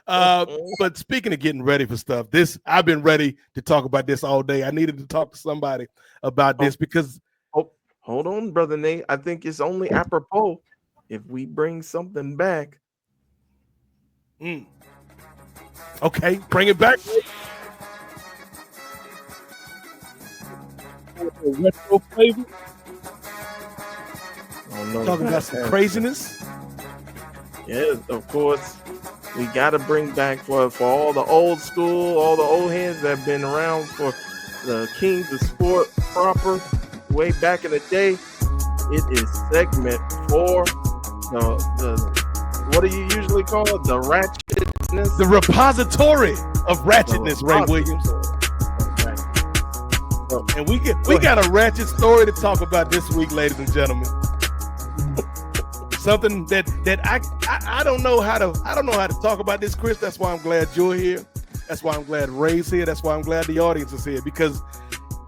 But speaking of getting ready for stuff, I've been ready to talk about this all day. I needed to talk to somebody about this because hold on, brother Nate. I think it's only apropos if we bring something back. Okay, bring it back. Retro flavor. Talking about some craziness. Yes, of course. We got to bring back for all the old school, all the old heads that have been around for the Kings of Sport proper way back in the day. It is segment 4. What do you usually call it? The ratchetness? The repository of ratchetness, Ray Williams. And we got a ratchet story to talk about this week, ladies and gentlemen. Something that I don't know how to talk about this, Chris. That's why I'm glad you're here. That's why I'm glad Ray's here. That's why I'm glad the audience is here, because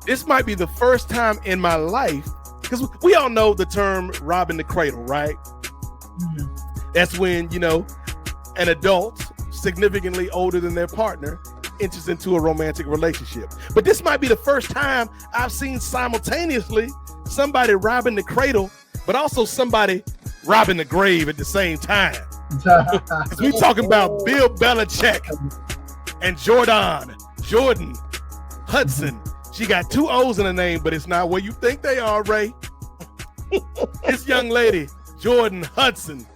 this might be the first time in my life, because we all know the term robbing the cradle, right? Mm-hmm. That's when, an adult significantly older than their partner enters into a romantic relationship. But this might be the first time I've seen simultaneously somebody robbing the cradle, but also somebody robbing the grave at the same time. Because we talking about Bill Belichick and Jordon, Hudson. She got 2 O's in her name, but it's not where you think they are, Ray. This young lady, Jordon Hudson,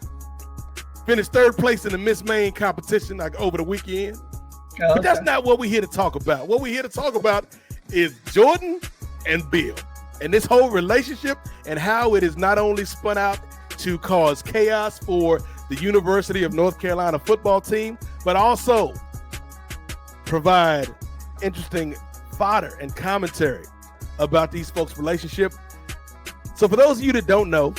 finished 3rd place in the Miss Maine competition over the weekend. Okay. But that's not what we're here to talk about. What we're here to talk about is Jordon and Bill and this whole relationship and how it is not only spun out to cause chaos for the University of North Carolina football team, but also provide interesting fodder and commentary about these folks' relationship. So for those of you that don't know,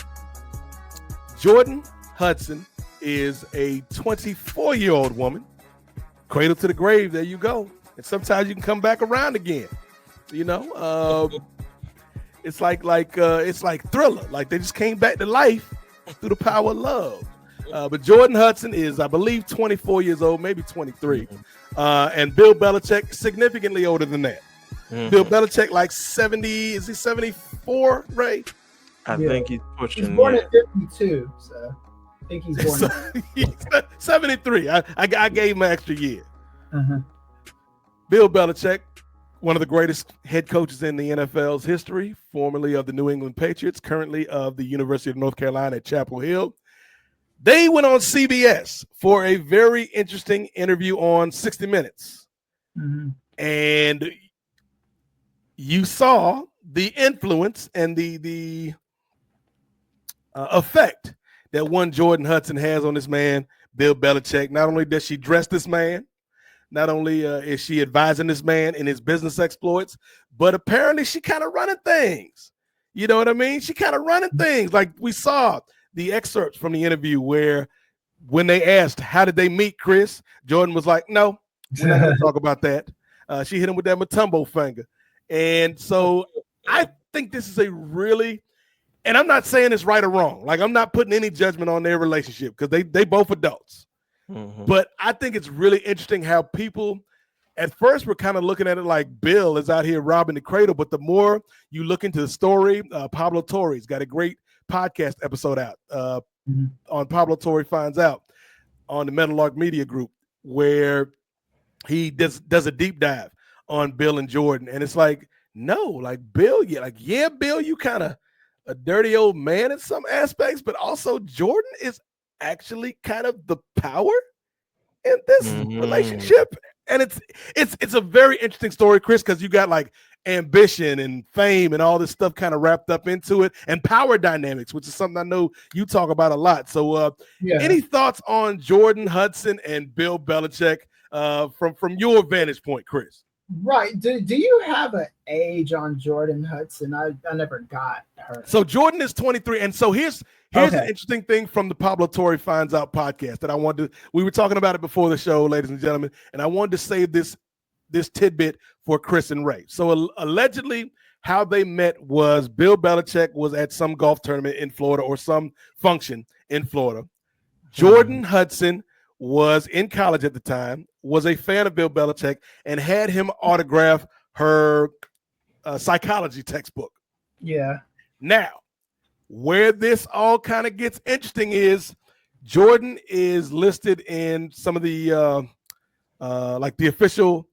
Jordon Hudson is a 24-year-old woman. Cradle to the grave, there you go. And sometimes you can come back around again. It's like Thriller. Like they just came back to life through the power of love. But Jordon Hudson is, I believe, 24 years old, maybe 23. And Bill Belichick, significantly older than that. Mm-hmm. Bill Belichick, like 70, is he 74, Ray? I think he's pushing. He's born at 52, so I think he's born at 73. I gave him an extra year. Uh-huh. Bill Belichick, one of the greatest head coaches in the NFL's history, formerly of the New England Patriots, currently of the University of North Carolina at Chapel Hill. They went on CBS for a very interesting interview on 60 Minutes. Mm-hmm. And you saw the influence and the effect that one Jordon Hudson has on this man, Bill Belichick. Not only does she dress this man, not only is she advising this man in his business exploits, but apparently she kind of running things. You know what I mean? She kind of running things. Like we saw the excerpts from the interview where when they asked, how did they meet, Chris? Jordon was like, no, we're not going to talk about that. She hit him with that Matumbo finger. And so I think this is a really, and I'm not saying it's right or wrong. Like I'm not putting any judgment on their relationship because they both adults. Mm-hmm. But I think it's really interesting how people at first were kind of looking at it like Bill is out here robbing the cradle. But the more you look into the story, Pablo Torre's got a great podcast episode out on Pablo Torre Finds Out on the Metallark Media Group, where he does a deep dive on Bill and Jordon. And it's like, no, like Bill, Bill, you kind of a dirty old man in some aspects, but also Jordon is actually kind of the power in this relationship. And it's a very interesting story, Chris, because you got like ambition and fame and all this stuff kind of wrapped up into it, and power dynamics, which is something I know you talk about a lot. So any thoughts on Jordon Hudson and Bill Belichick from your vantage point, Chris? Right. Do you have an age on Jordon Hudson? I never got her. So Jordon is 23. And so here's an interesting thing from the Pablo Torre Finds Out podcast that I wanted to, we were talking about it before the show, ladies and gentlemen, and I wanted to save this tidbit for Kris and Ray. So allegedly how they met was Bill Belichick was at some golf tournament in Florida or some function in Florida. Jordon Hudson was in college at the time, was a fan of Bill Belichick, and had him autograph her psychology textbook. Yeah. Now, where this all kind of gets interesting is Jordon is listed in some of the like the official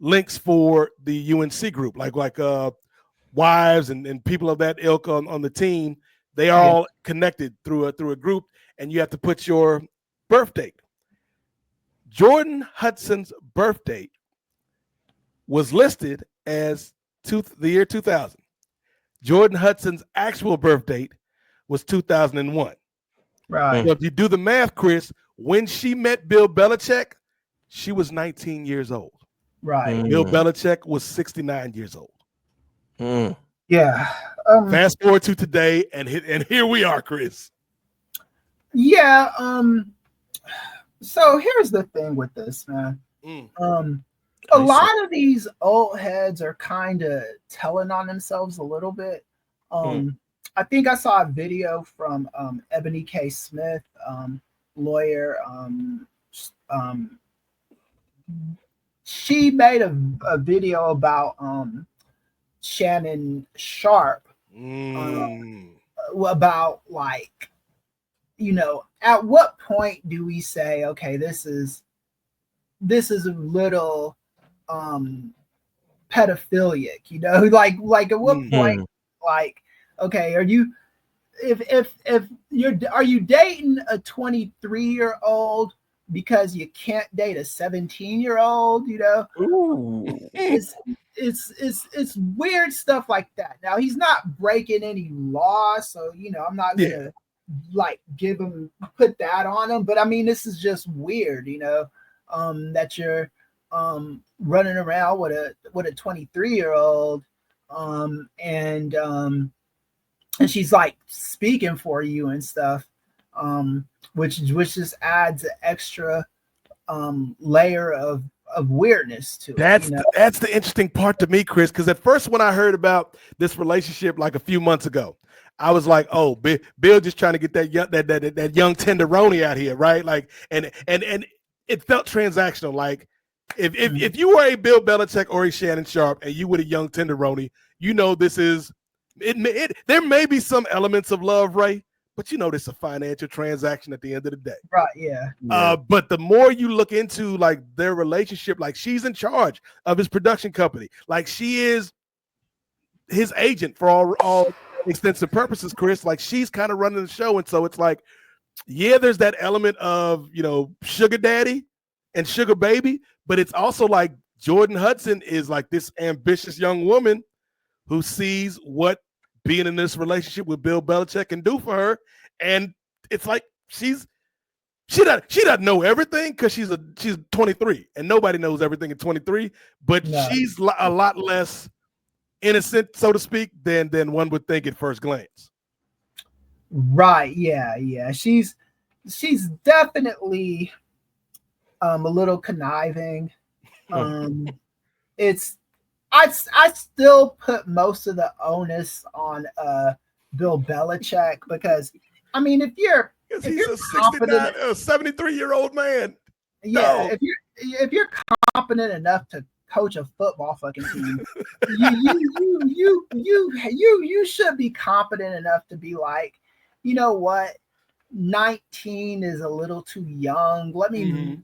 links for the UNC group, like wives and people of that ilk on the team. They are all connected through a group, and you have to put your birth date. Jordon Hudson's birth date was listed as the year 2000. Jordon Hudson's actual birth date was 2001. Right. So if you do the math, Chris, when she met Bill Belichick, she was 19 years old. Right. Bill Belichick was 69 years old. Yeah. Fast forward to today, and here we are, Chris. Yeah. So here's the thing with this, man. A lot of these old heads are kind of telling on themselves a little bit. I think I saw a video from Ebony K. Smith, lawyer. She made a video about Shannon Sharp, about, like, you know, at what point do we say, okay, this is a little pedophilic, you know, like at what point, like, okay, are you dating a 23-year-old because you can't date a 17-year-old, you know? Ooh. It's weird stuff like that. Now, he's not breaking any law, so, you know, I'm not gonna like put that on him, but I mean, this is just weird, you know, that you're running around with a 23-year-old, and she's like speaking for you and stuff, which just adds an extra layer of weirdness to it. That's the interesting part to me, Chris, because at first when I heard about this relationship like a few months ago, I was like, oh, Bill just trying to get that young tenderoni out here, right? Like, and it felt transactional. Like, if you were a Bill Belichick or a Shannon Sharp and you were a young tenderoni, you know this is it. There may be some elements of love, Ray, but you know this is a financial transaction at the end of the day, right? Yeah. But the more you look into like their relationship, like she's in charge of his production company, like she is his agent for all extensive purposes, Chris. Like she's kind of running the show, and so it's like, yeah, there's that element of, you know, sugar daddy and sugar baby, but it's also like Jordon Hudson is like this ambitious young woman who sees what being in this relationship with Bill Belichick can do for her, and it's like she doesn't know everything because she's 23, and nobody knows everything at 23, but she's a lot less innocent, so to speak, than one would think at first glance. Right. Yeah. She's definitely a little conniving. I still put most of the onus on Bill Belichick, because I mean, if you're confident, a 73-year-old man. Yeah, if you're competent enough to coach a football fucking team, you should be competent enough to be like, you know what, 19 is a little too young. Let me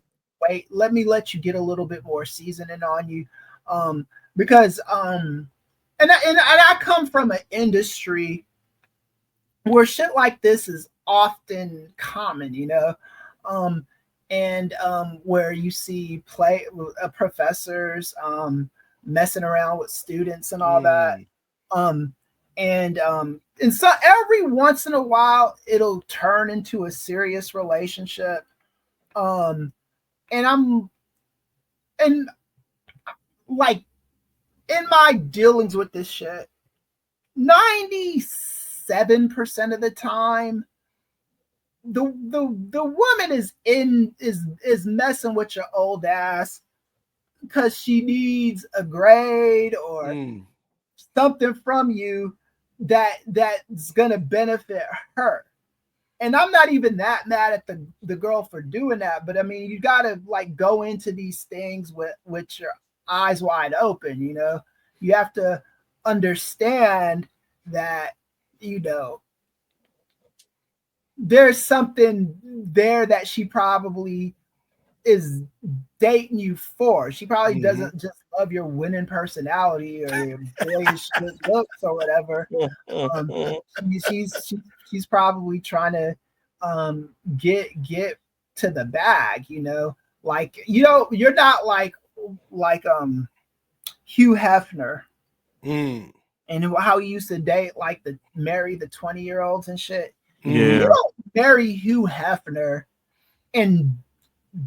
wait. Let me let you get a little bit more seasoning on you, because and I come from an industry where shit like this is often common, you know, and where you see professors messing around with students and all that, and so every once in a while it'll turn into a serious relationship, and like, in my dealings with this shit, 97% of the time, the woman is messing with your old ass because she needs a grade or something from you that's gonna benefit her. And I'm not even that mad at the girl for doing that, but I mean, you gotta like go into these things with your eyes wide open. You have to understand that there's something there that she probably is dating you for. She probably doesn't just love your winning personality or your boyish good looks or whatever. She's probably trying to get to the bag, like you're not like Hugh Hefner and how he used to date like marry the 20-year-olds and shit. Yeah. You don't marry Hugh Hefner and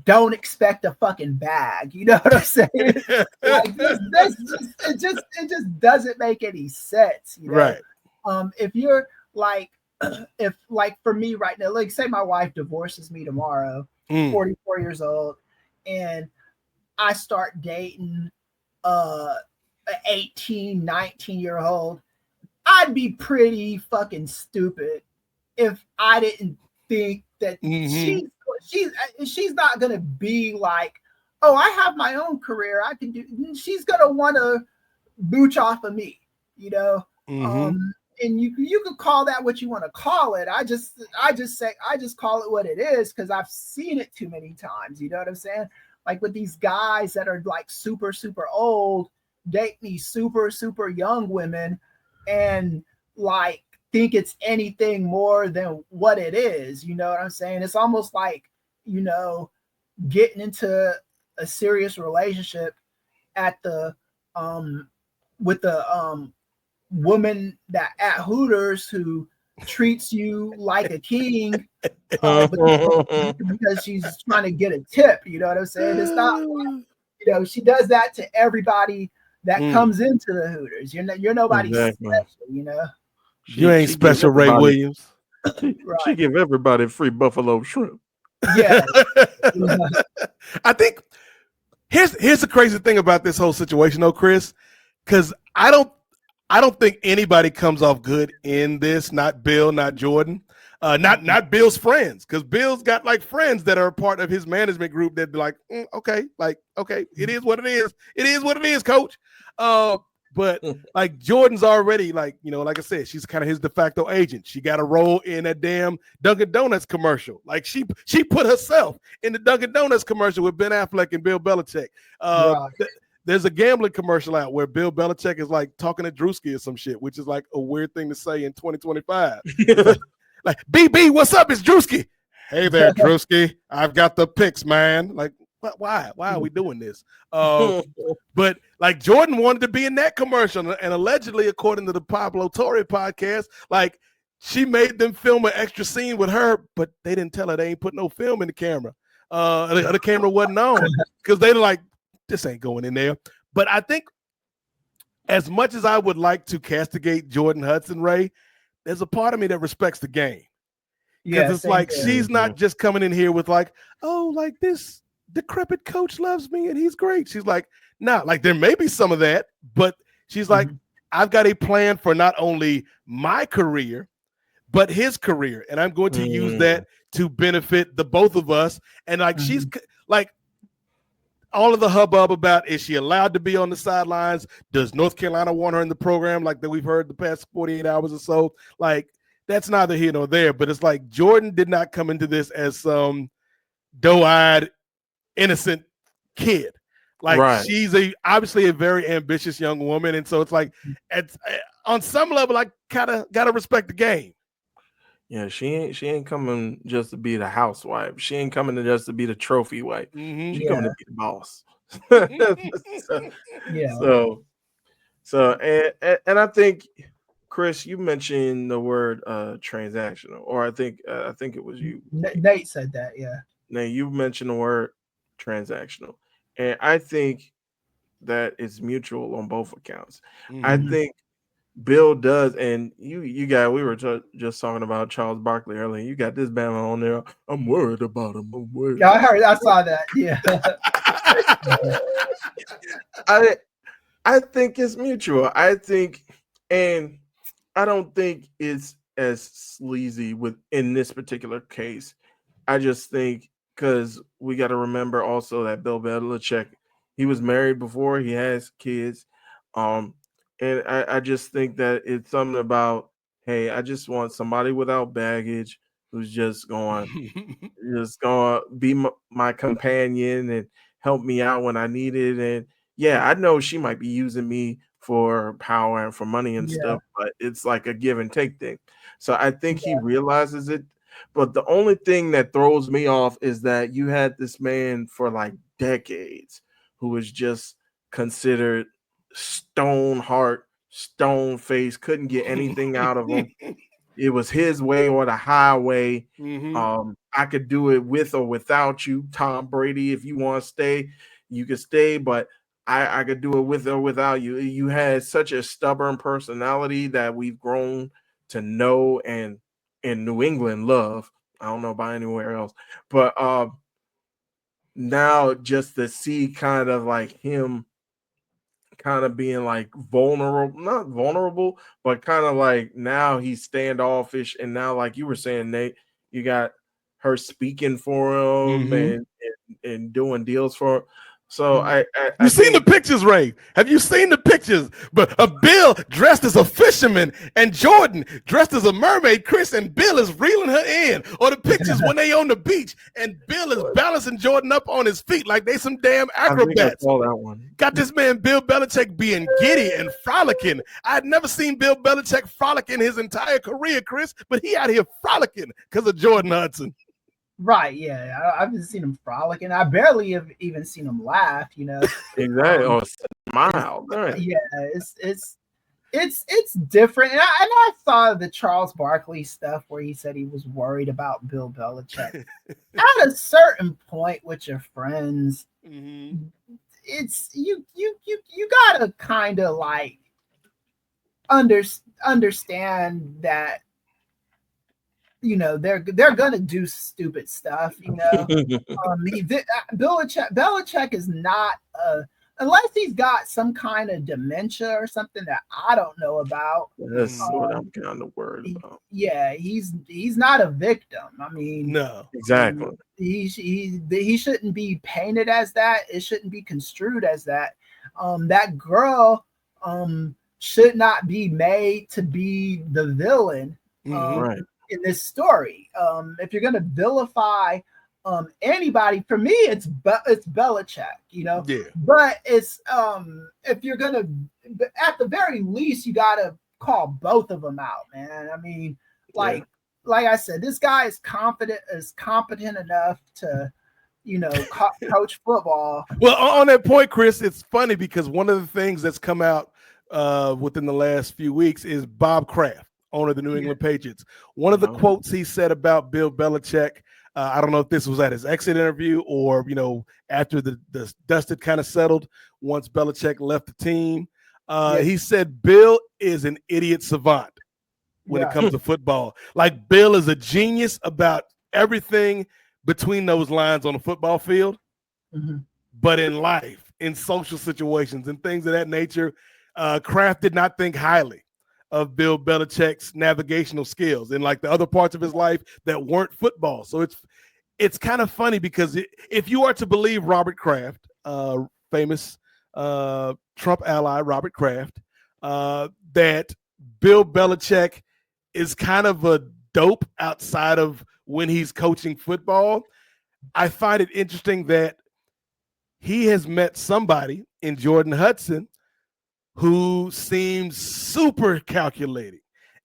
don't expect a fucking bag. You know what I'm saying? Like it just doesn't make any sense. Right. If you're like, if like for me right now, like say my wife divorces me tomorrow, 44 years old, and I start dating an 18, 19-year-old, I'd be pretty fucking stupid if I didn't think that she's not gonna be like, oh, I have my own career, I can do. She's gonna want to mooch off of me, and you can call that what you want to call it. I just call it what it is because I've seen it too many times. You know what I'm saying? Like with these guys that are like super super old date these super super young women and like think it's anything more than what it is. You know what I'm saying? It's almost like, getting into a serious relationship at the with the woman that at Hooters who treats you like a king because she's trying to get a tip. You know what I'm saying? It's not like, she does that to everybody that comes into the Hooters. You're nobody special, You ain't special, Ray Williams. She give everybody free buffalo shrimp. Yeah. I think here's the crazy thing about this whole situation, though, Chris, because I don't think anybody comes off good in this. Not Bill, not Jordon, not Bill's friends, because Bill's got like friends that are part of his management group that be like, okay, it is what it is. It is what it is, coach. But like Jordan's already like, like I said, she's kind of his de facto agent. She got a role in a damn Dunkin' Donuts commercial. Like she put herself in the Dunkin' Donuts commercial with Ben Affleck and Bill Belichick. There's a gambling commercial out where Bill Belichick is like talking to Drewski or some shit, which is like a weird thing to say in 2025. Like, BB, what's up? It's Drewski. Hey there, Drewski. I've got the picks, man. Like, why are we doing this? But like Jordon wanted to be in that commercial, and allegedly, according to the Pablo Torre podcast, like she made them film an extra scene with her, but they didn't tell her they ain't put no film in the camera. The camera wasn't on because they were like, this ain't going in there. But I think as much as I would like to castigate Jordon Hudson, Ray, there's a part of me that respects the game. Because it's like she's not just coming in here with like, oh, like this decrepit coach loves me and he's great. She's like, nah, like there may be some of that, but she's like, I've got a plan for not only my career, but his career. And I'm going to use that to benefit the both of us. And like she's like, all of the hubbub about, is she allowed to be on the sidelines? Does North Carolina want her in the program like that we've heard the past 48 hours or so? Like, that's neither here nor there. But it's like Jordon did not come into this as some doe-eyed, innocent kid. Like she's obviously a very ambitious young woman. And so it's like, on some level, I kind of got to respect the game. Yeah, she ain't coming just to be the housewife. She ain't coming just to be the trophy wife. She's coming to be the boss. So and I think, Chris, you mentioned the word transactional, or I think it was you. Nate said that, yeah. Nate, you mentioned the word transactional, and I think that it's mutual on both accounts. I think Bill does, and you got. We were just talking about Charles Barkley earlier. You got this Bama on there. I'm worried about him. I'm worried. Yeah, I saw that. Yeah. I think it's mutual. I think, and I don't think it's as sleazy in this particular case. I just think because we got to remember also that Bill Belichick, he was married before, he has kids. And I just think that it's something about, hey, I just want somebody without baggage who's just going to be my companion and help me out when I need it. And yeah, I know she might be using me for power and for money and stuff, but it's like a give and take thing. So I think he realizes it. But the only thing that throws me off is that you had this man for like decades who was just considered stone heart, stone face, couldn't get anything out of him. It was his way or the highway. I could do it with or without you, Tom Brady. If you want to stay, you can stay, but I could do it with or without you. You had such a stubborn personality that we've grown to know and in New England love. I don't know about anywhere else, but now just to see kind of like him kind of being like vulnerable, not vulnerable, but kind of like now he's standoffish. And now, like you were saying, Nate, you got her speaking for him and doing deals for him. So You seen the pictures, Ray? Have you seen the pictures? But Bill dressed as a fisherman and Jordon dressed as a mermaid, Kris, and Bill is reeling her in. Or the pictures when they on the beach and Bill is balancing Jordon up on his feet like they some damn acrobats. I saw that one. Got this man Bill Belichick being giddy and frolicking. I had never seen Bill Belichick frolic in his entire career, Kris, but he out here frolicking because of Jordon Hudson. Right, yeah, I haven't seen him frolicking. I barely have even seen him laugh, you know. Exactly, or smile. Right. Yeah, it's different. And I thought of the Charles Barkley stuff where he said he was worried about Bill Belichick. At a certain point with your friends, it's you gotta kind of like understand that. You know, they're gonna do stupid stuff. You know, Belichick is not unless he's got some kind of dementia or something that I don't know about. That's what I'm kind of worried about. Yeah, he's not a victim. I mean, no, exactly. He shouldn't be painted as that. It shouldn't be construed as that. That girl should not be made to be the villain. Right. In this story, if you're going to vilify anybody, for me, it's Belichick, you know. Yeah. But it's if you're going to, at the very least, you got to call both of them out, man. I mean, like I said, this guy is competent enough to, you know, coach football. Well, on that point, Kris, it's funny because one of the things that's come out within the last few weeks is Bob Kraft, owner of the New England Patriots. One of the quotes he said about Bill Belichick, I don't know if this was at his exit interview or, you know, after the dust had kind of settled once Belichick left the team. He said Bill is an idiot savant when it comes to football. Like Bill is a genius about everything between those lines on the football field, but in life, in social situations and things of that nature, Kraft did not think highly of Bill Belichick's navigational skills and like the other parts of his life that weren't football. So it's kind of funny because if you are to believe Robert Kraft, famous Trump ally Robert Kraft, that Bill Belichick is kind of a dope outside of when he's coaching football, I find it interesting that he has met somebody in Jordon Hudson who seems super calculating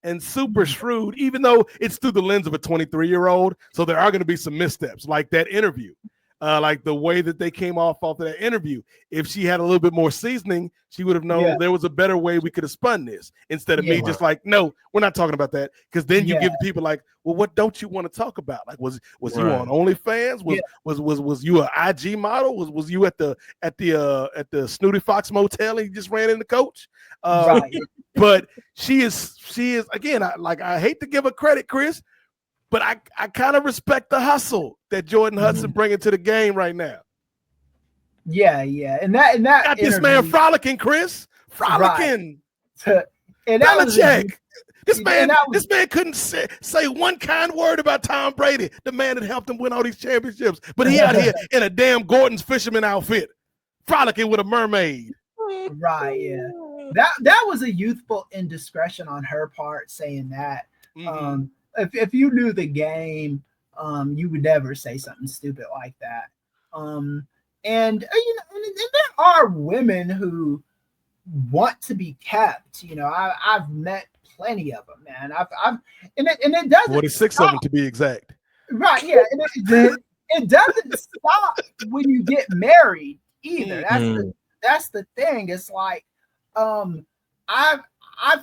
and super shrewd, even though it's through the lens of a 23-year-old. So there are going to be some missteps, like that interview, like the way that they came off of that interview. If she had a little bit more seasoning, she would have known there was a better way we could have spun this instead of me just like, no, we're not talking about that. Because then you give people like, well, what don't you want to talk about? Like, was you on OnlyFans? Was you an IG model? Was you at the Snooty Fox Motel and you just ran into Coach? But she is again. I hate to give her credit, Kris, but I kind of respect the hustle that Jordon Hudson bringing to the game right now. Yeah, and that got this man frolicking, Kris, frolicking. Right. And that was Belichick. This man couldn't say one kind word about Tom Brady, the man that helped him win all these championships. But he out here in a damn Gordon's fisherman outfit, frolicking with a mermaid. Right, yeah. That was a youthful indiscretion on her part saying that. Mhm. If you knew the game, you would never say something stupid like that. And you know, and there are women who want to be kept. You know, I've met plenty of them, man. I've and it doesn't 46 stop. of them to be exact. Right, yeah. And it doesn't stop when you get married either. That's the thing. It's like I've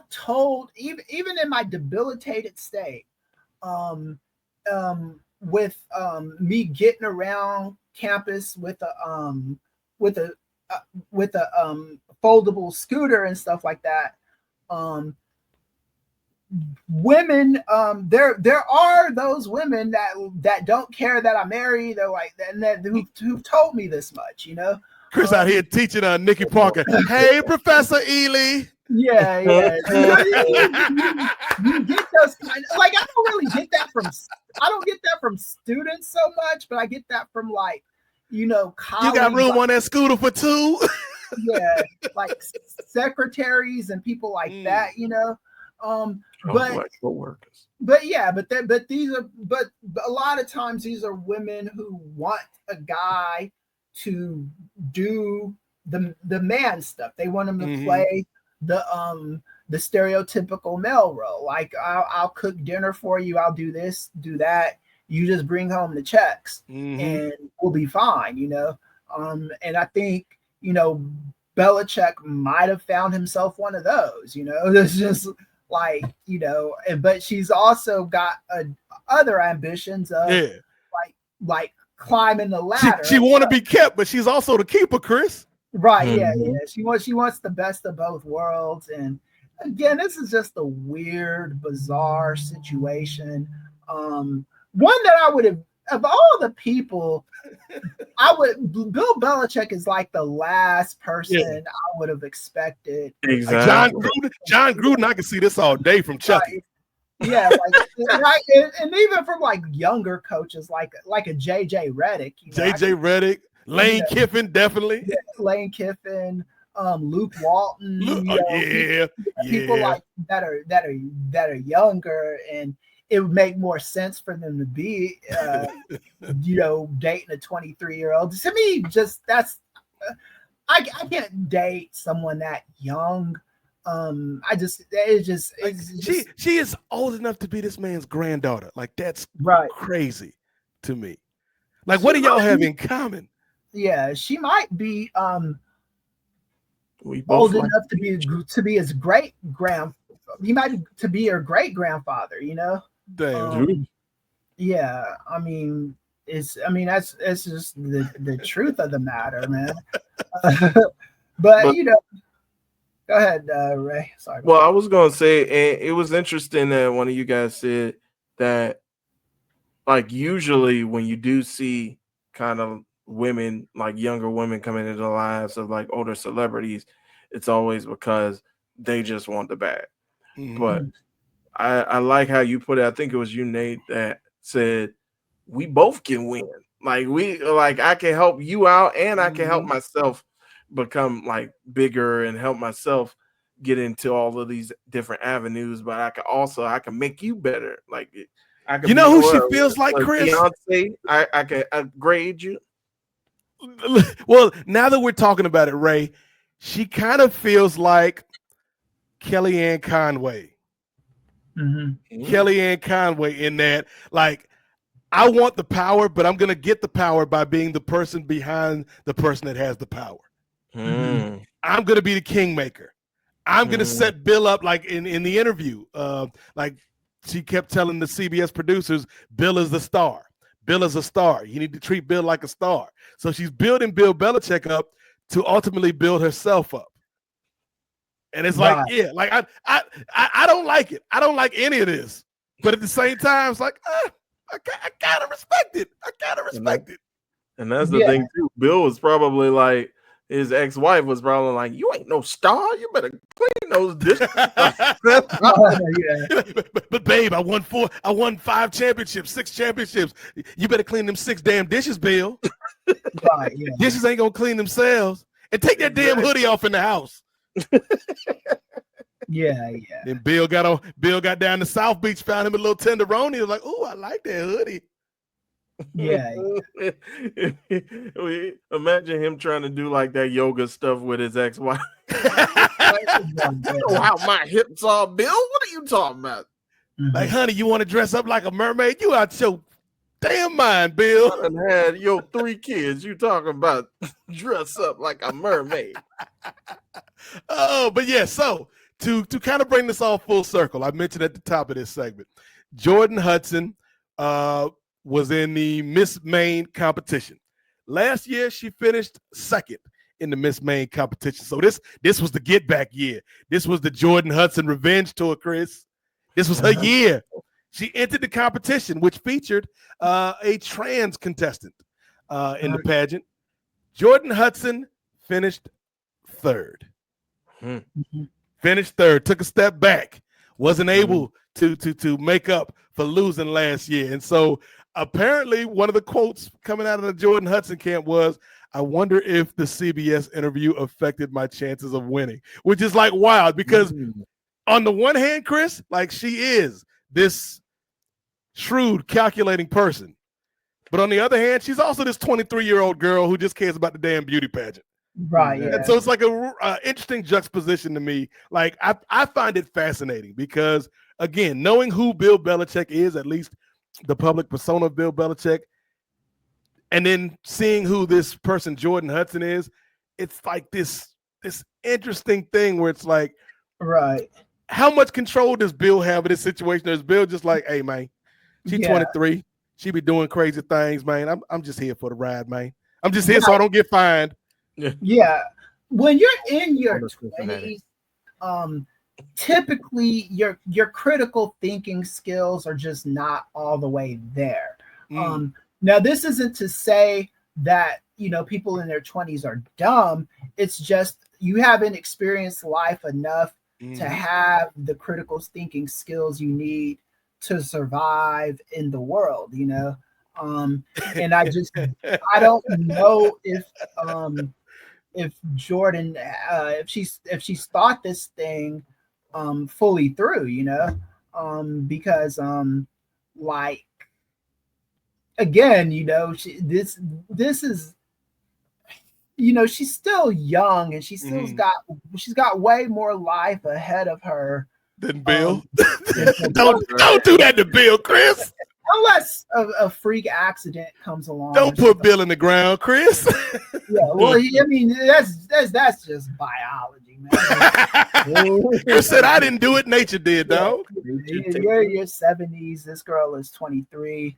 told even in my debilitated state, with me getting around campus with a foldable scooter and stuff like that. Women, there are those women that don't care that I'm married. They're like who've told me this much, you know. Chris out here teaching Nikki Parker. Hey, Professor Ely. Yeah. You get those like I don't really get that from students so much, but I get that from like, you know, you got room on that scooter for two. Yeah, like secretaries and people like that, you know. But a lot of times these are women who want a guy to do the man stuff. They want him to play the stereotypical male role. Like I'll cook dinner for you, I'll do this, do that. You just bring home the checks and we'll be fine, you know. And I think, you know, Belichick might have found himself one of those, you know. It's just like, you know, but she's also got other ambitions of like climbing the ladder. She want to be kept, but she's also the keeper, Chris. Right? Yeah. She wants the best of both worlds. And again, this is just a weird, bizarre situation. One that I would have, of all the people, Bill Belichick is like the last person I would have expected. Exactly. John Gruden, I can see this all day from Chucky. Right. Yeah, right. And even from like younger coaches, like a JJ Redick. You know, JJ Redick, Lane Kiffin, definitely. Yeah, Lane Kiffin, Luke Walton. People like that are younger, and it would make more sense for them to be, you know, dating a 23-year-old. To me, just I can't date someone that young. She is old enough to be this man's granddaughter. Like that's crazy to me. Like, what do y'all have in common? Yeah, she might be old enough to be his great grand. He might be her great grandfather. You know. Damn. Yeah, I mean, it's just the truth of the matter, man. But you know, go ahead, Ray. Sorry. Well, I was gonna say, and it was interesting that one of you guys said that, like, usually when you do see kind of women, like younger women, coming into the lives of like older celebrities, it's always because they just want the bag. But I like how you put it. I think it was you, Nate, that said we both can win. Like I can help you out, and I can help myself become like bigger and help myself get into all of these different avenues. But I can make you better. Like I can. You know who she feels like, Chris? Beyonce, I can upgrade you. Well, now that we're talking about it, Ray, she kind of feels like Kellyanne Conway. Kellyanne Conway, in that, like, I want the power, but I'm gonna get the power by being the person behind the person that has the power. I'm gonna be the kingmaker. I'm gonna set Bill up, like in the interview. Like she kept telling the CBS producers, Bill is the star. Bill is a star. You need to treat Bill like a star. So she's building Bill Belichick up to ultimately build herself up. And it's like, yeah, like I don't like it. I don't like any of this. But at the same time, it's like, I gotta respect it. I gotta respect it. And that's the thing too. Bill was probably like, his ex-wife was probably like, "You ain't no star. You better clean those dishes." but babe, I won 5 championships, 6 championships. You better clean them 6 damn dishes, Bill. Right, yeah. Dishes ain't gonna clean themselves. And take that damn hoodie off in the house. Yeah. And Bill got down to South Beach, found him a little tenderoni. He was like, "Oh, I like that hoodie." Yeah. Imagine him trying to do like that yoga stuff with his ex-wife. Wow, my hips are, Bill. What are you talking about? Like, honey, you want to dress up like a mermaid? You out your damn mind, Bill. I done had your 3 kids. You talking about dress up like a mermaid? Oh, but yeah. So to kind of bring this all full circle, I mentioned at the top of this segment, Jordon Hudson was in the Miss Maine competition. Last year, she finished 2nd in the Miss Maine competition. So this was the get back year. This was the Jordon Hudson revenge tour, Chris. This was her year. She entered the competition, which featured a trans contestant in the pageant. Jordon Hudson finished 3rd. Finished 3rd. Took a step back. Wasn't able to make up for losing last year. And so apparently one of the quotes coming out of the Jordon Hudson camp was, "I wonder if the CBS interview affected my chances of winning," which is like wild because on the one hand, Chris, like she is this shrewd, calculating person. But on the other hand, she's also this 23-year-old girl who just cares about the damn beauty pageant. Right. And so it's like a interesting juxtaposition to me. Like I find it fascinating because, again, knowing who Bill Belichick is, at least the public persona of Bill Belichick, and then seeing who this person Jordon Hudson is, it's like this interesting thing where it's like, right, how much control does Bill have in this situation? Or is Bill just like, "Hey, man, she's 23. She be doing crazy things, man. I'm just here for the ride, man. I'm just here so I don't get fined." Yeah. When you're in your 20s, typically your critical thinking skills are just not all the way there. Now, this isn't to say that, people in their 20s are dumb. It's just you haven't experienced life enough to have the critical thinking skills you need to survive in the world, and I don't know if Jordon if she's thought this thing fully through, because like, again, this is, she's still young and she's got way more life ahead of her than Bill. Don't do that to Bill, Chris. Unless a freak accident comes along. Don't put Bill in the ground, Chris. Yeah, well, I mean, that's just biology, man. Chris said, "I didn't do it. Nature did, dog." You're in your 70s. This girl is 23.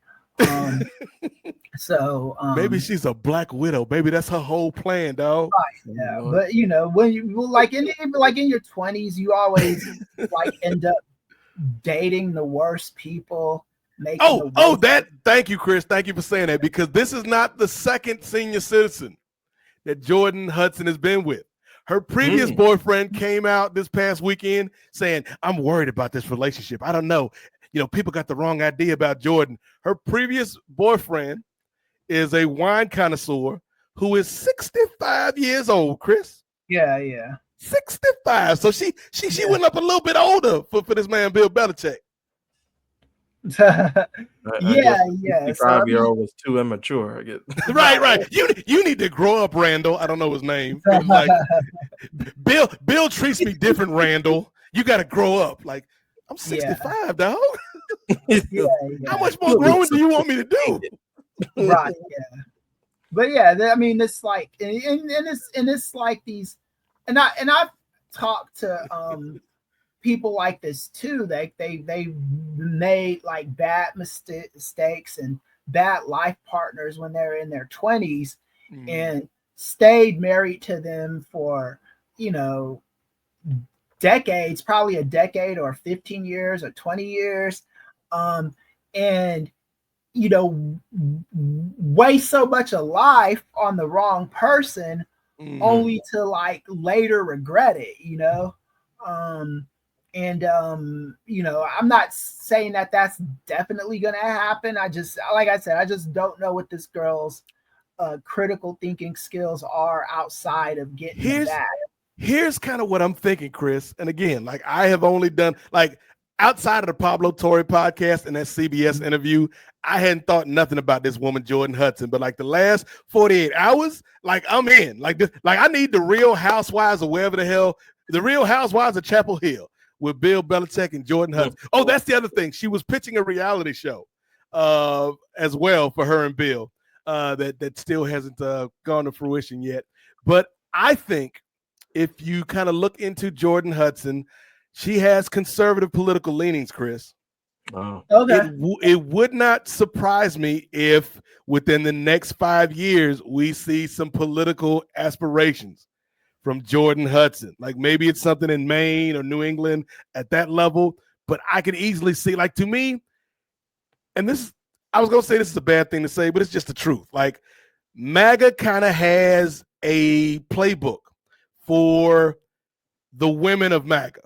So maybe she's a black widow. Maybe that's her whole plan, dog. Right, yeah, but when you like in your 20s, you always like end up dating the worst people. Thank you, Chris. Thank you for saying that, because this is not the second senior citizen that Jordon Hudson has been with. Her previous boyfriend came out this past weekend saying, "I'm worried about this relationship. I don't know. People got the wrong idea about Jordon." Her previous boyfriend is a wine connoisseur who is 65 years old, Chris. Yeah. 65. So she went up a little bit older for this man, Bill Belichick. Yeah. 65-year-old was too immature, I guess. Right. You need to grow up, Randall. I don't know his name. Like, Bill treats me different, Randall. You got to grow up. Like, I'm 65, dog. Yeah. How much more growing do you want me to do? Right. Yeah. But yeah, I mean, it's like, and it's like these, and I've talked to people like this too. They made like bad mistakes and bad life partners when they're in their 20s and stayed married to them for decades, probably a decade or 15 years or 20 years, and waste so much of life on the wrong person, only to like later regret it, I'm not saying that that's definitely going to happen. Like I said, I just don't know what this girl's critical thinking skills are outside of getting the bag. Here's kind of what I'm thinking, Kris. And again, like I have only done like outside of the Pablo Torre podcast and that CBS interview, I hadn't thought nothing about this woman, Jordon Hudson. But like the last 48 hours, like I'm in. Like I need the Real Housewives or wherever the hell, the Real Housewives of Chapel Hill with Bill Belichick and Jordon Hudson. Oh, that's the other thing. She was pitching a reality show as well for her and Bill that still hasn't gone to fruition yet. But I think if you kind of look into Jordon Hudson, she has conservative political leanings, Kris. Oh. Okay. It would not surprise me if within the next 5 years we see some political aspirations from Jordon Hudson. Like maybe it's something in Maine or New England at that level, but I could easily see, like, to me, and this, I was going to say this is a bad thing to say, but it's just the truth. Like MAGA kind of has a playbook for the women of MAGA.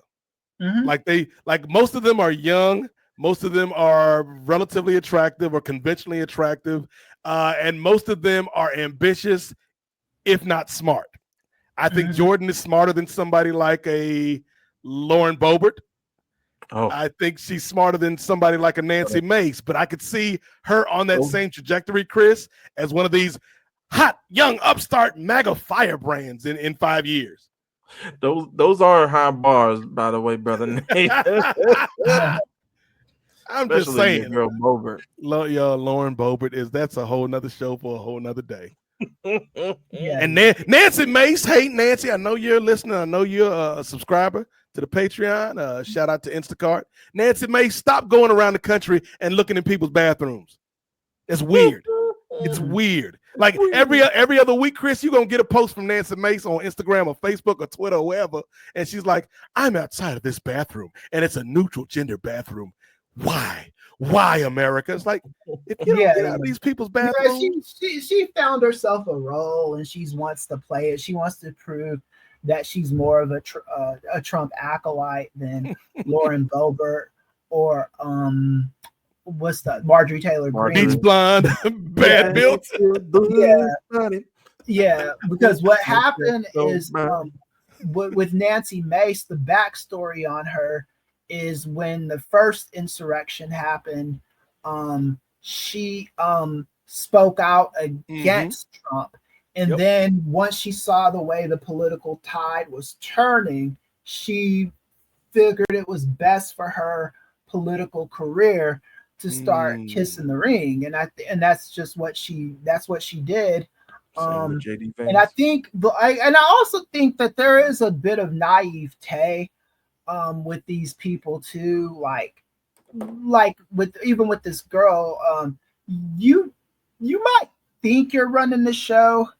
Mm-hmm. Like most of them are young, most of them are relatively attractive or conventionally attractive, and most of them are ambitious, if not smart. I think Jordon is smarter than somebody like a Lauren Boebert. Oh. I think she's smarter than somebody like a Nancy Mace, but I could see her on that same trajectory, Kris, as one of these hot, young, upstart MAGA firebrands in 5 years. Those are high bars, by the way, brother Nate. I'm just saying, girl Boebert. Lauren Boebert that's a whole nother show for a whole nother day. Yeah. And Nancy Mace, hey Nancy, I know you're listening. I know you're a subscriber to the Patreon. Shout out to Instacart. Nancy Mace, stop going around the country and looking in people's bathrooms. It's weird. It's weird. Like every other week, Kris, you're going to get a post from Nancy Mace on Instagram or Facebook or Twitter or wherever. And she's like, I'm outside of this bathroom and it's a neutral gender bathroom. Why? Why, America? It's like, if you don't get out of these people's bathrooms. She found herself a role and she wants to play it. She wants to prove that she's more of a Trump acolyte than Lauren Boebert or what's that? Marjorie Taylor Greene. Beach blonde, bad built. Yeah, because what happened is with Nancy Mace, the backstory on her is when the first insurrection happened, she spoke out against Trump. And then once she saw the way the political tide was turning, she figured it was best for her political career to start kissing the ring. And that's just what she did. And I think I also think that there is a bit of naivete with these people too, like with this girl, you might think you're running the show.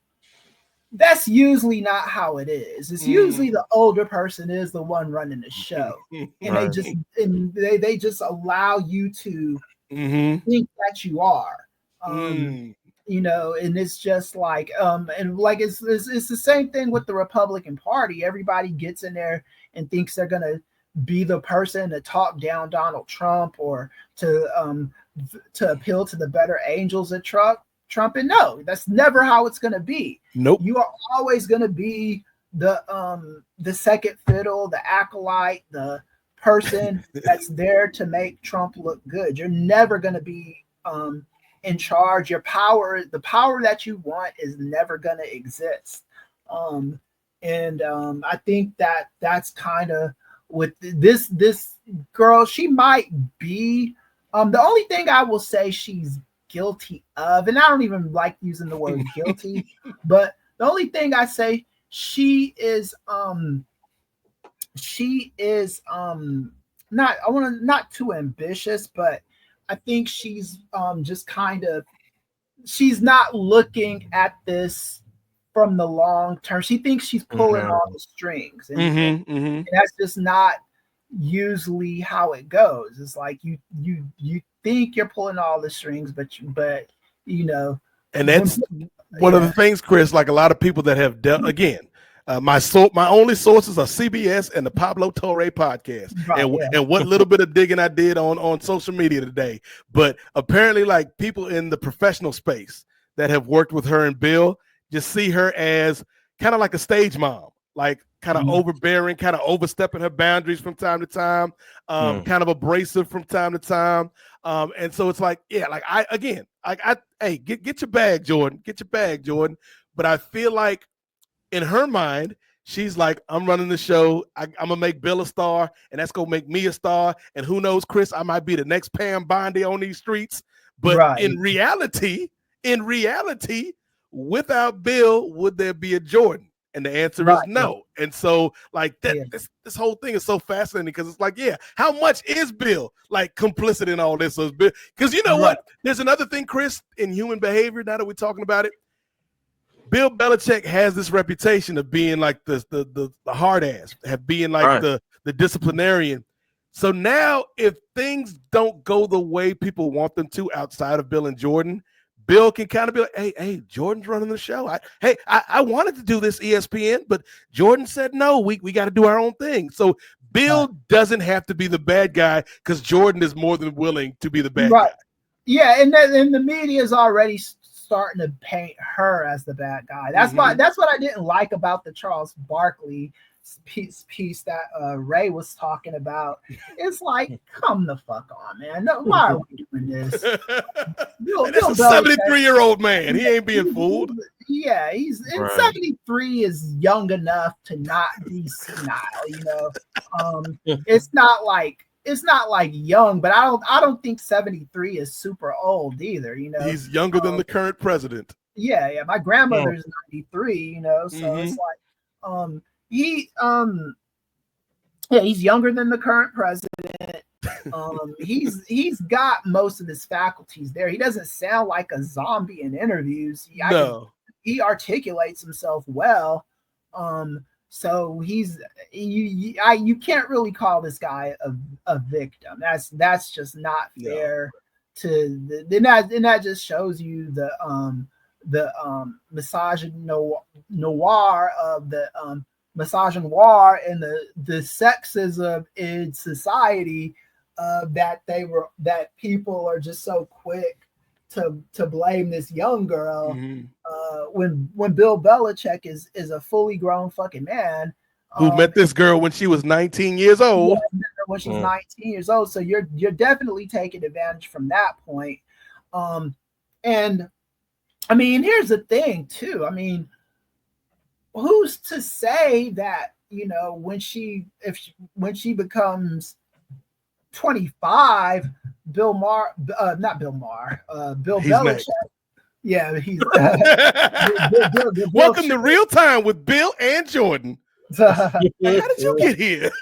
That's usually not how it is. It's usually the older person is the one running the show, and they just allow you to think that you are. And it's just like and like it's the same thing with the Republican Party. Everybody gets in there and thinks they're gonna be the person to talk down Donald Trump or to appeal to the better angels of Trump. And no, that's never how it's gonna be. Nope. You are always gonna be the second fiddle, the acolyte, the person that's there to make Trump look good. You're never gonna be in charge. The power that you want is never gonna exist. I think that's kind of with this girl. She might be the only thing I will say she's guilty of, and I don't even like using the word guilty, but the only thing I say she is not too ambitious, but I think she's just kind of, she's not looking at this from the long term. She thinks she's pulling all the strings, and that's just not usually how it goes. It's like you think you're pulling all the strings, but you know, and that's One of the things, Chris, like a lot of people that have dealt again. My only sources are CBS and the Pablo Torre podcast, and what little bit of digging I did on social media today. But apparently, like people in the professional space that have worked with her and Bill just see her as kind of like a stage mom, like kind of overbearing, kind of overstepping her boundaries from time to time, kind of abrasive from time to time. And so it's like, yeah, like hey, get your bag, Jordon, get your bag, Jordon. But I feel like in her mind, she's like, I'm running the show. I'm going to make Bill a star, and that's going to make me a star. And who knows, Chris, I might be the next Pam Bondi on these streets. But in reality, without Bill, would there be a Jordon? And the answer is no. And so, like, this whole thing is so fascinating because it's like, yeah, how much is Bill, like, complicit in all this? Because you know what? There's another thing, Chris, in human behavior, now that we're talking about it. Bill Belichick has this reputation of being like the hard ass, have being like the disciplinarian. So now if things don't go the way people want them to outside of Bill and Jordon, Bill can kind of be like, hey, Jordan's running the show. I wanted to do this ESPN, but Jordon said no, we got to do our own thing. So Bill doesn't have to be the bad guy because Jordon is more than willing to be the bad guy. Yeah, and the media is already starting to paint her as the bad guy. That's what I didn't like about the Charles Barkley piece that Ray was talking about. It's like, come the fuck on, man. No, why are we doing this? That's a 73-year-old man. He ain't being fooled. Yeah, he's 73 is young enough to not be senile, you know. It's not like young, but I don't think 73 is super old either, you know. He's younger than the current president. Yeah. My grandmother's 93, you know, so it's like he's younger than the current president. He's got most of his faculties there. He doesn't sound like a zombie in interviews. He articulates himself well. So you can't really call this guy a victim. That's just not fair and that just shows you the misogynoir of the misogynoir and the sexism in society that people are just so quick to blame this young girl when Bill Belichick is a fully grown fucking man who met this girl when she was 19 years old. Yeah, when she's 19 years old, so you're definitely taking advantage from that point. And I mean, here's the thing too. I mean, who's to say that, you know, when she becomes 25, Bill Belichick. Next. Yeah, he's Welcome to Real Time with Bill and Jordon. How did you get here?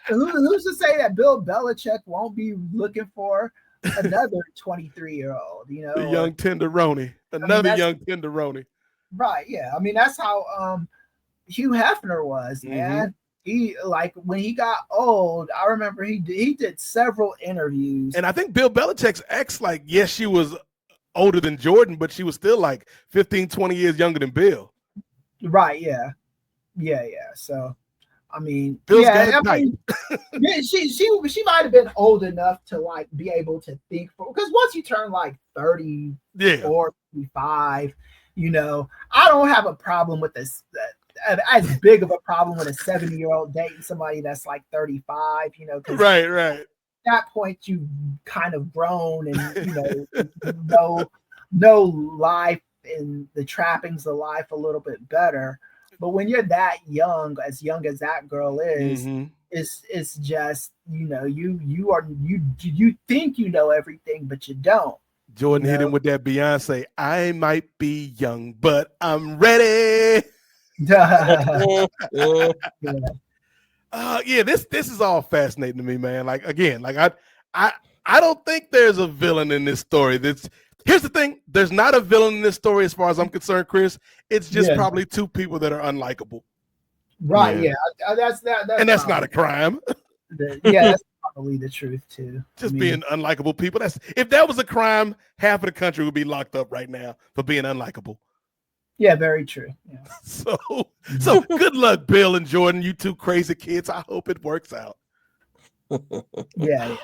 Who's to say that Bill Belichick won't be looking for another 23-year-old, you know? The young tenderoni. Young tenderoni. Right, yeah. I mean, that's how Hugh Hefner was, man. He, like, when he got old, I remember he did several interviews. And I think Bill Belichick's ex, like, yes, she was older than Jordon, but she was still like 15, 20 years younger than Bill. Right, yeah. So, I mean, Bill's got it tight. She might have been old enough to, like, be able to think, because once you turn like 30, 45, you know, I don't have a problem with this. As big of a problem with a 70-year-old dating somebody that's like 35, you know. Right. At that point, you've kind of grown and, you know life and the trappings of life a little bit better. But when you're that young as that girl is, it's just, you know, you think you know everything, but you don't. Jordon hit him with that Beyonce, I might be young, but I'm ready. This is all fascinating to me, man. Like, again, like I don't think there's a villain in this story. Here's the thing: there's not a villain in this story, as far as I'm concerned, Chris. It's just probably two people that are unlikable. Right? Yeah, that's and that's not a crime. That's probably the truth too. Just being unlikable people. If that was a crime, half of the country would be locked up right now for being unlikable. Yeah, very true. Yeah. So good luck, Bill and Jordon. You two crazy kids. I hope it works out. Yeah.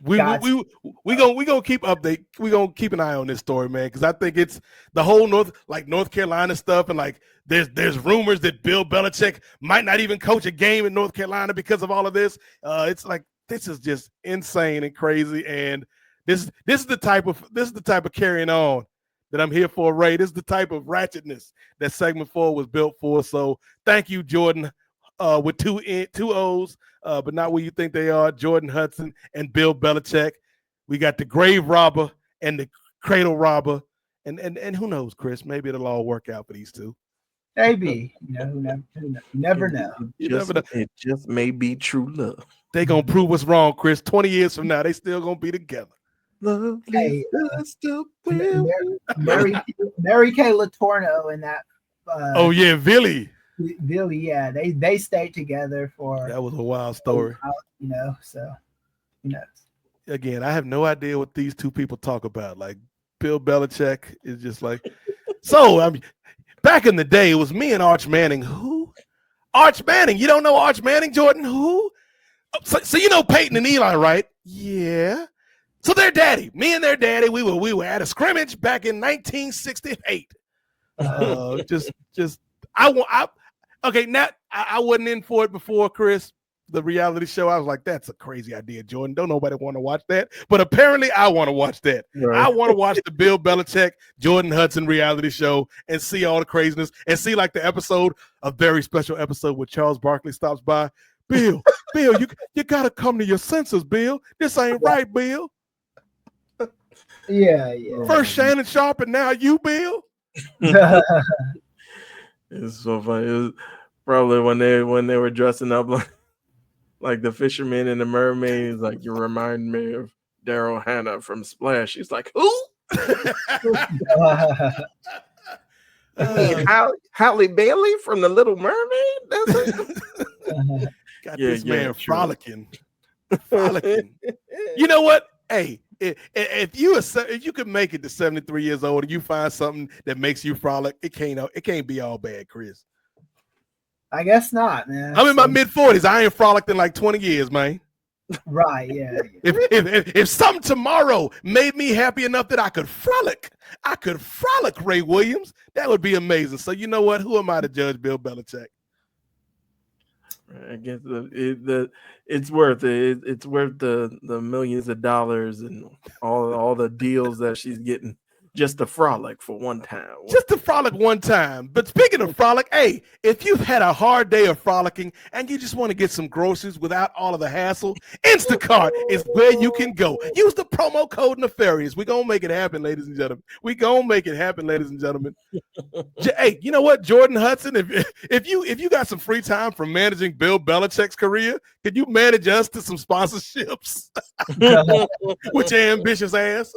We gonna keep update. We gonna keep an eye on this story, man, because I think it's the whole North Carolina stuff, and like there's rumors that Bill Belichick might not even coach a game in North Carolina because of all of this. It's like this is just insane and crazy, and this is the type of carrying on that I'm here for, Ray. This is the type of ratchetness that segment 4 was built for. So thank you, Jordon, with two O's. But not what you think they are, Jordon Hudson and Bill Belichick. We got the grave robber and the cradle robber. And who knows, Chris? Maybe it'll all work out for these two. Maybe. You never know. It just may be true love. They going to prove us wrong, Chris. 20 years from now, they still going to be together. Hey, Mary Kay Letourneau and that. Oh, yeah, Billy, yeah, they stayed together for. That was a wild story. So who knows? Again, I have no idea what these two people talk about. Like Bill Belichick is just like, so I mean, back in the day, it was me and Arch Manning. Who? Arch Manning. You don't know Arch Manning, Jordon? Who? So you know Peyton and Eli, right? Yeah. So their daddy, me and their daddy, we were at a scrimmage back in 1968. Okay, now I wasn't in for it before, Chris, the reality show. I was like, that's a crazy idea, Jordon. Don't nobody want to watch that. But apparently I want to watch that. Right. I want to watch the Bill Belichick, Jordon Hudson reality show and see all the craziness and see like the episode, a very special episode where Charles Barkley stops by. Bill, you got to come to your senses, Bill. This ain't right, Bill. Yeah. First Shannon Sharpe and now you, Bill. It's so funny. It was probably when they were dressing up like the fisherman and the mermaid. It's like, you remind me of Daryl Hannah from Splash. She's like, who? Halle Bailey from The Little Mermaid? That's it. Got this man frolicking. You know what? Hey, if you could make it to 73 years old and you find something that makes you frolic, it can't be all bad, Chris. I guess not, man. I'm in my mid-40s. I ain't frolicked in like 20 years, man. Right, yeah. If something tomorrow made me happy enough that I could frolic Ray Williams, that would be amazing. So you know what? Who am I to judge Bill Belichick? I guess it's worth it. It's worth the millions of dollars and all the deals that she's getting just to frolic for one time. Just to frolic one time. But speaking of frolic, hey, if you've had a hard day of frolicking and you just want to get some groceries without all of the hassle, Instacart is where you can go. Use the promo code Nefarious. We're going to make it happen, ladies and gentlemen. Hey, you know what, Jordon Hudson, if you got some free time from managing Bill Belichick's career, could you manage us to some sponsorships with your ambitious ass?